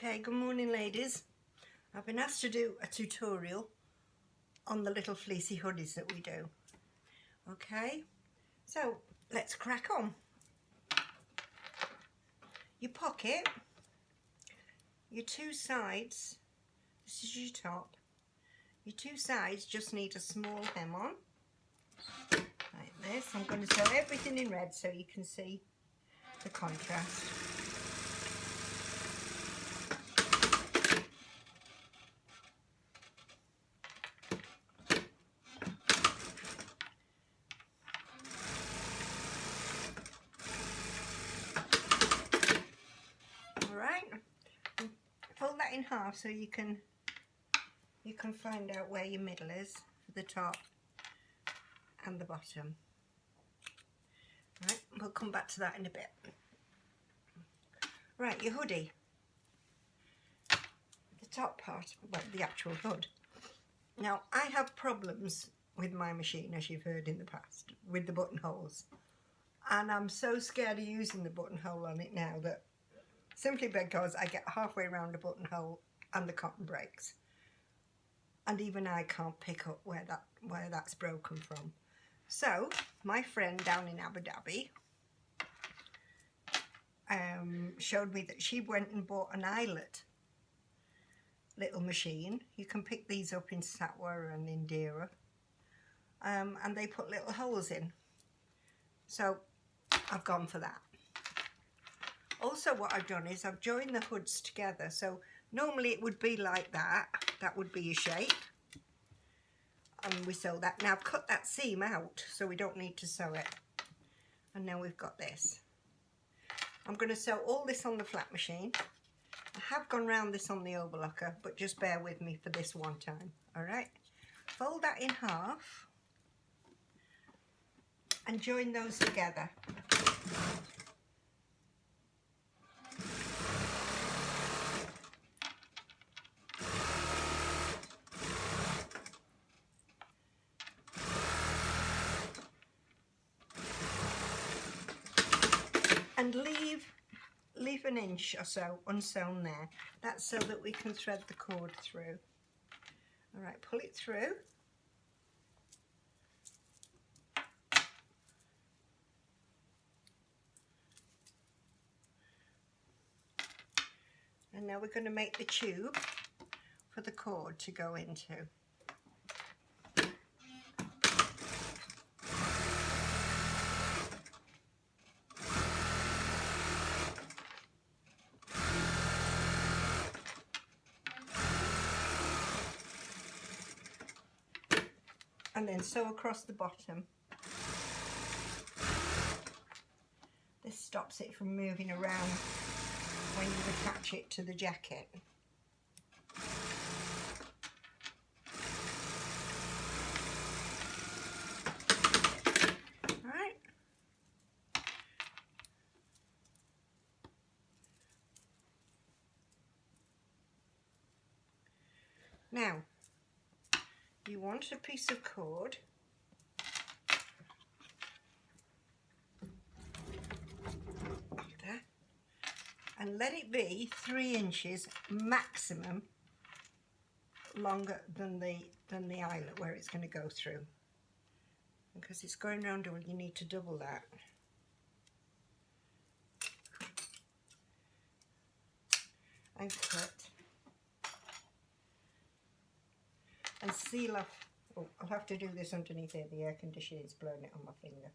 Okay, good morning ladies. I've been asked to do a tutorial on the little fleecy hoodies that we do. Okay, so let's crack on. Your pocket, your two sides, this is your top. Your two sides just need a small hem on, like this. I'm going to sew everything in red so you can see the contrast. Fold that in half so you can find out where your middle is for the top and the bottom. Right, we'll come back to that in a bit. Right, your hoodie, the top part, well, the actual hood. Now, I have problems with my machine, as you've heard in the past, with the buttonholes, and I'm so scared of using the buttonhole on it now that simply because I get halfway around the buttonhole and the cotton breaks, and even I can't pick up where that's broken from. So my friend down in Abu Dhabi showed me that she went and bought an eyelet little machine. You can pick these up in Satwa and Indira, and they put little holes in. So I've gone for that. Also, what I've done is I've joined the hoods together. So normally it would be like that. That would be your shape. And we sew that. Now I've cut that seam out so we don't need to sew it. And now we've got this. I'm going to sew all this on the flat machine. I have gone round this on the overlocker, but just bear with me for this one time. Alright. Fold that in half. And join those together. And leave an inch or so unsewn there. That's so that we can thread the cord through. All right, pull it through. And now we're going to make the tube for the cord to go into. And then sew across the bottom. This stops it from moving around when you attach it to the jacket. Alright. Now, you want a piece of cord there, and let it be 3 inches maximum longer than the eyelet where it's going to go through, because it's going round, you need to double that. And cut. And seal off. Oh, I'll have to do this underneath here. The air conditioning's blowing it on my finger.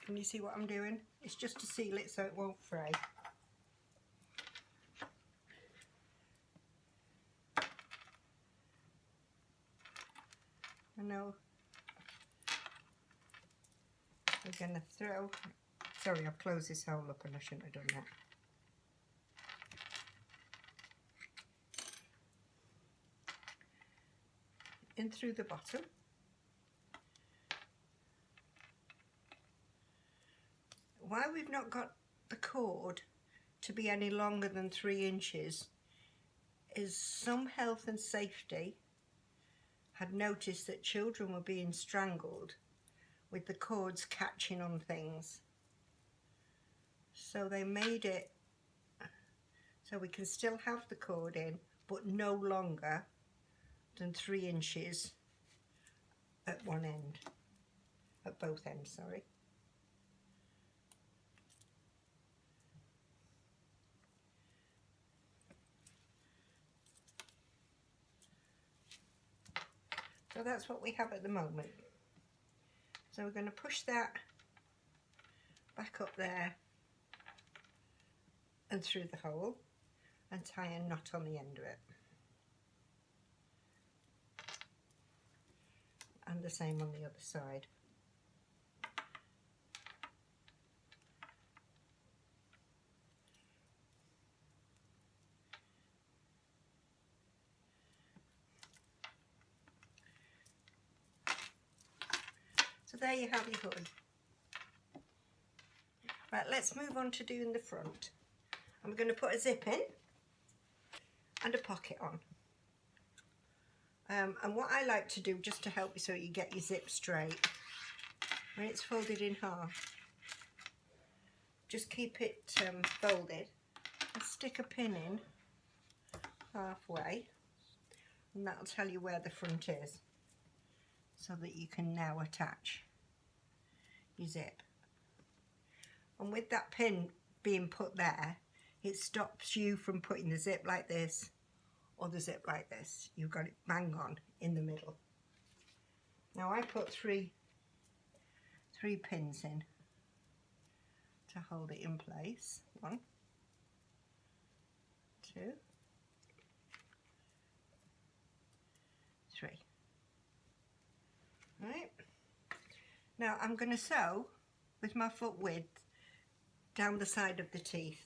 Can you see what I'm doing? It's just to seal it so it won't fray. And now we're going to throw. Sorry, I've closed this hole up and I shouldn't have done that. In through the bottom. Why we've not got the cord to be any longer than 3 inches is some health and safety had noticed that children were being strangled with the cords catching on things. So they made it so we can still have the cord in, but no longer than 3 inches at one end, at both ends, sorry. So that's what we have at the moment. So we're going to push that back up there and through the hole and tie a knot on the end of it. And the same on the other side. So there you have your hood. Right, let's move on to doing the front. I'm going to put a zip in and a pocket on. And what I like to do, just to help you so you get your zip straight, when it's folded in half, just keep it folded and stick a pin in halfway, and that'll tell you where the front is, so that you can now attach your zip. And with that pin being put there, it stops you from putting the zip like this or the zip like this. You've got it bang on in the middle. Now I put three pins in to hold it in place. 1, 2, 3. Right. Now I'm going to sew with my foot width down the side of the teeth.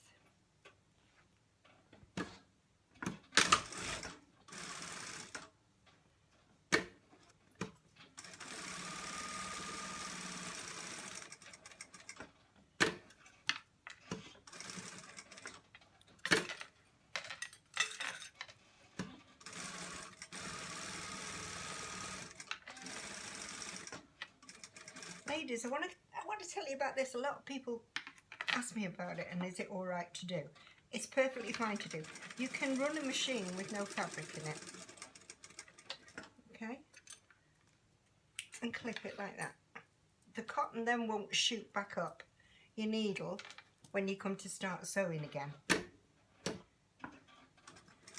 Ladies, I want to tell you about this. A lot of people ask me about it, and is it all right to do? It's perfectly fine to do. You can run a machine with no fabric in it, okay, and clip it like that. The cotton then won't shoot back up your needle when you come to start sewing again.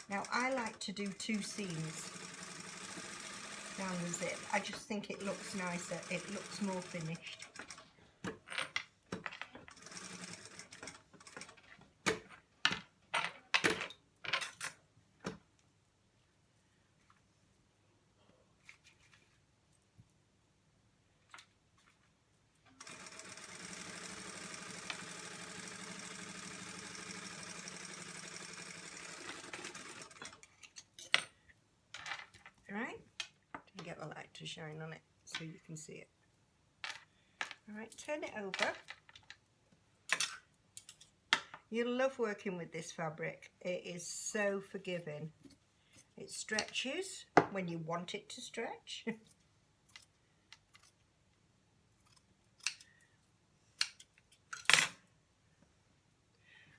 Now I like to do 2 seams down the zip. I just think it looks nicer, it looks more finished. Right? To get the light to shine on it so you can see it. Alright, turn it over. You'll love working with this fabric. It is so forgiving. It stretches when you want it to stretch.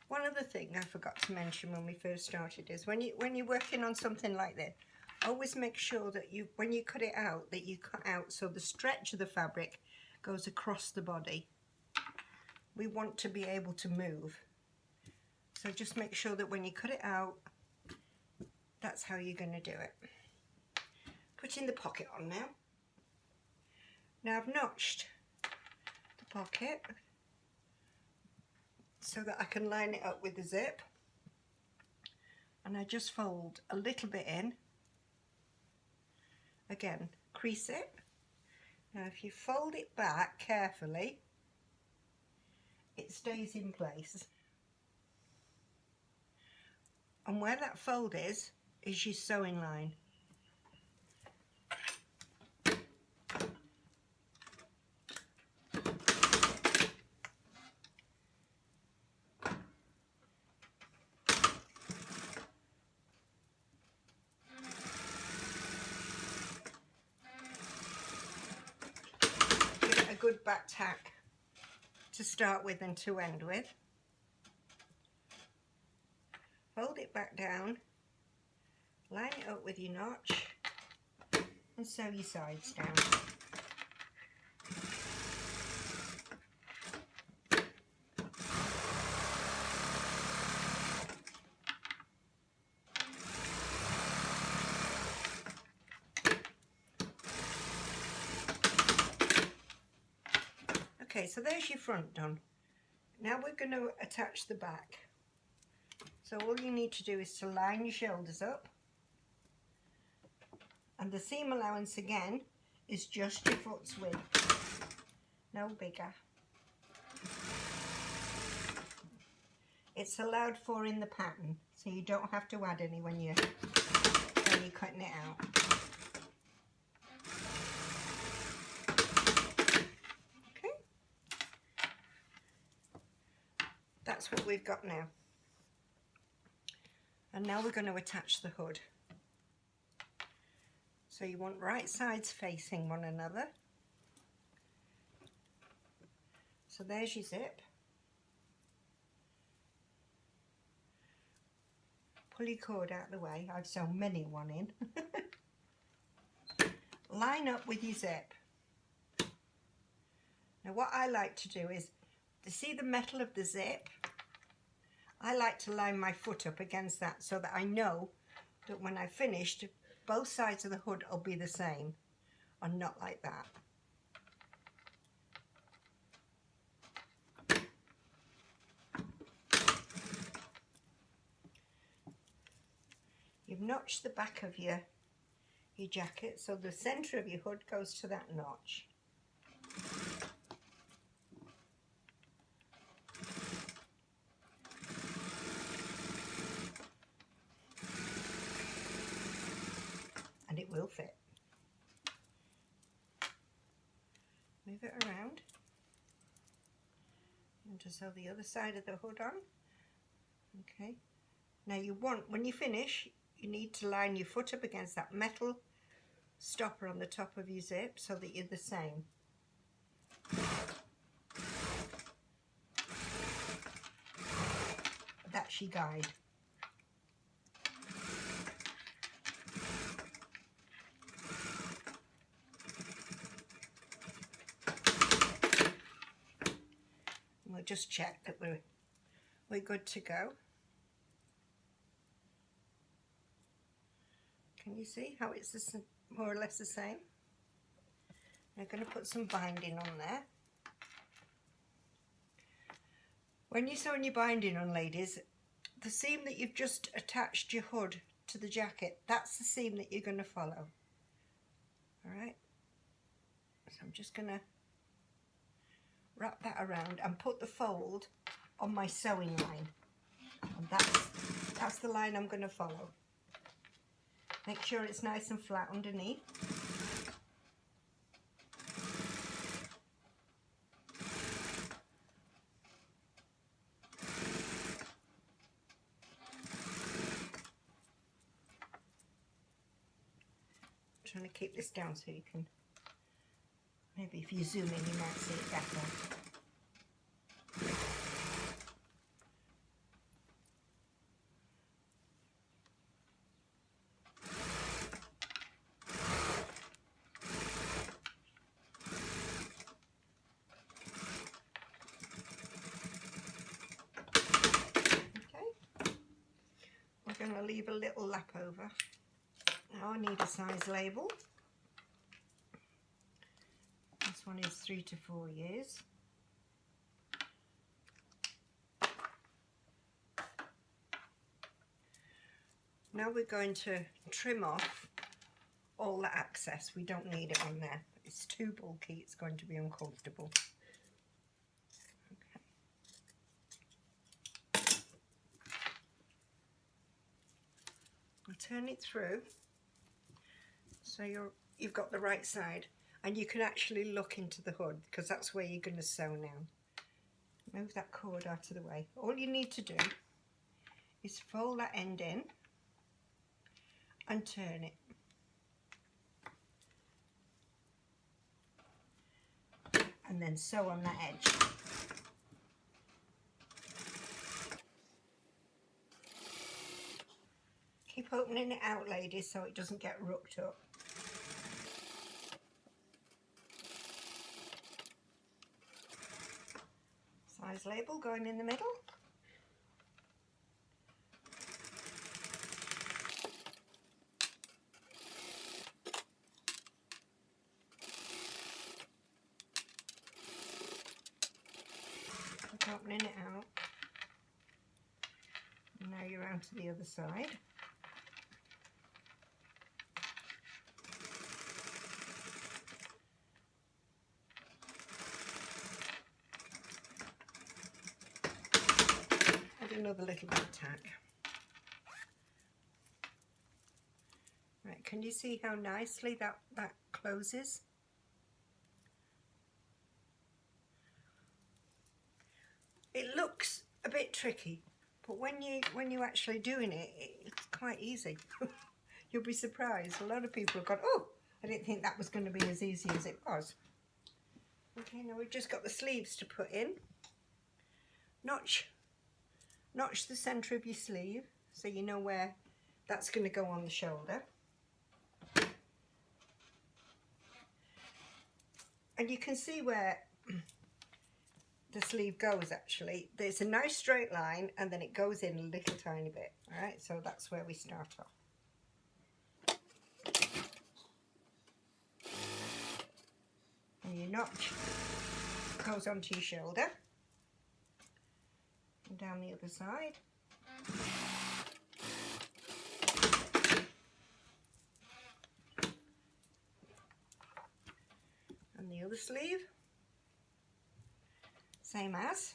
One other thing I forgot to mention when we first started is when you're working on something like this, always make sure that when you cut it out, that you cut out so the stretch of the fabric goes across the body. We want to be able to move. So just make sure that when you cut it out, that's how you're going to do it. Putting the pocket on now. Now I've notched the pocket so that I can line it up with the zip. And I just fold a little bit in. Again, crease it. Now if you fold it back carefully, it stays in place. And where that fold is your sewing line. Good back tack to start with and to end with. fold it back down, line it up with your notch and sew your sides down. Okay, so there's your front done. Now we're going to attach the back. So all you need to do is to line your shoulders up, and the seam allowance again is just your foot's width, no bigger. It's allowed for in the pattern, so you don't have to add any when you're cutting it out. Okay, that's what we've got now. And now we're going to attach the hood. So you want right sides facing one another. So there's your zip. Pull your cord out of the way. I've sewn many one in. Line up with your zip. Now what I like to do is, to see the metal of the zip, I like to line my foot up against that so that I know that when I've finished, both sides of the hood will be the same, and not like that. You've notched the back of your jacket, so the centre of your hood goes to that notch. And it will fit. Move it around and to sew the other side of the hood on. Okay. Now you want, when you finish, you need to line your foot up against that metal stopper on the top of your zip so that you're the same. That's your guide. We'll just check that we're good to go. Can you see how it's more or less the same? I'm going to put some binding on there. When you're sewing your binding on, ladies, the seam that you've just attached your hood to the jacket, that's the seam that you're going to follow. Alright, so I'm just going to wrap that around and put the fold on my sewing line, and that's the line I'm going to follow. Make sure it's nice and flat underneath. I'm trying to keep this down so you can, maybe if you zoom in you might see it better. I'm going to leave a little lap over. Now I need a size label. This one is 3 to 4 years. Now we're going to trim off all the excess. We don't need it on there. It's too bulky, it's going to be uncomfortable. I'll turn it through so you've got the right side, and you can actually look into the hood because that's where you're going to sew now. Move that cord out of the way. All you need to do is fold that end in and turn it. And then sew on that edge. Keep opening it out, ladies, so it doesn't get rooked up. Size label going in the middle. Keep opening it out. And now you're on to the other side. Another little bit of tack. Right, can you see how nicely that closes? It looks a bit tricky, but when you actually doing it, it's quite easy. You'll be surprised. A lot of people have gone, oh, I didn't think that was going to be as easy as it was. Okay, now we've just got the sleeves to put in. Notch the centre of your sleeve so you know where that's going to go on the shoulder. And you can see where the sleeve goes actually. There's a nice straight line and then it goes in a little tiny bit. Alright, so that's where we start off. And you notch goes onto your shoulder. And down the other side. And the other sleeve. Same as.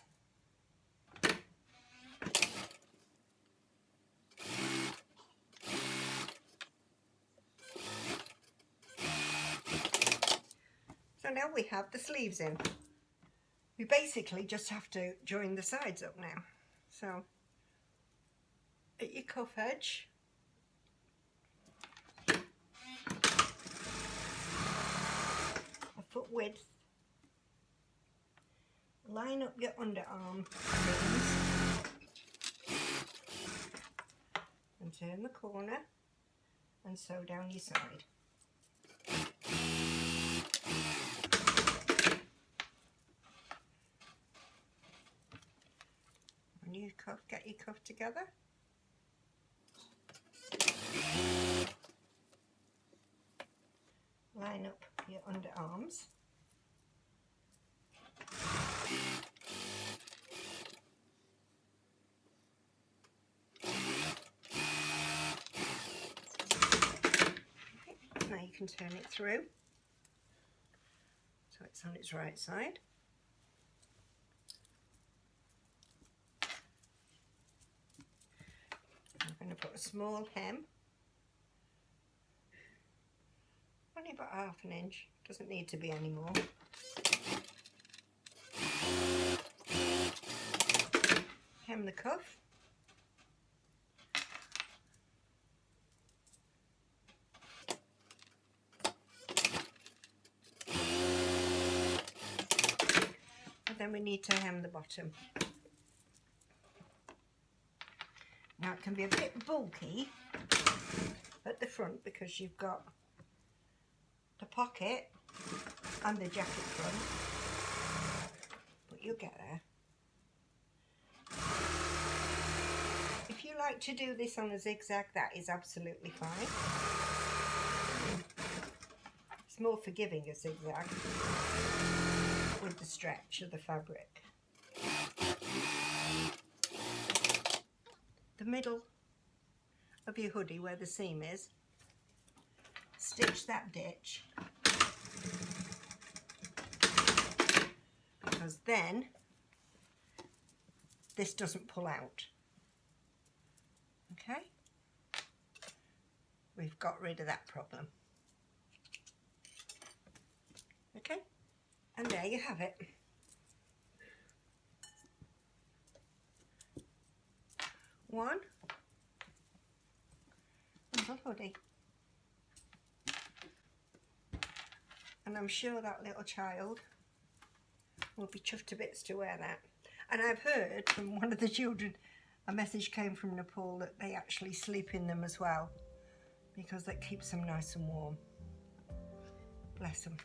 So now we have the sleeves in. We basically just have to join the sides up now. So at your cuff edge, a foot width, line up your underarm seams and turn the corner and sew down your side. You get your cuff together. Line up your underarms. Okay. Now you can turn it through so it's on its right side. I'm going to put a small hem, only about ½ an inch, doesn't need to be any more. Hem the cuff. And then we need to hem the bottom. Now it can be a bit bulky at the front because you've got the pocket and the jacket front, but you'll get there. If you like to do this on a zigzag, that is absolutely fine. It's more forgiving a zigzag with the stretch of the fabric. The middle of your hoodie where the seam is, stitch that ditch, because then this doesn't pull out. Okay, we've got rid of that problem. Okay, and there you have it. One little hoodie, and I'm sure that little child will be chuffed to bits to wear that. And I've heard from one of the children a message came from Nepal that they actually sleep in them as well, because that keeps them nice and warm. Bless them.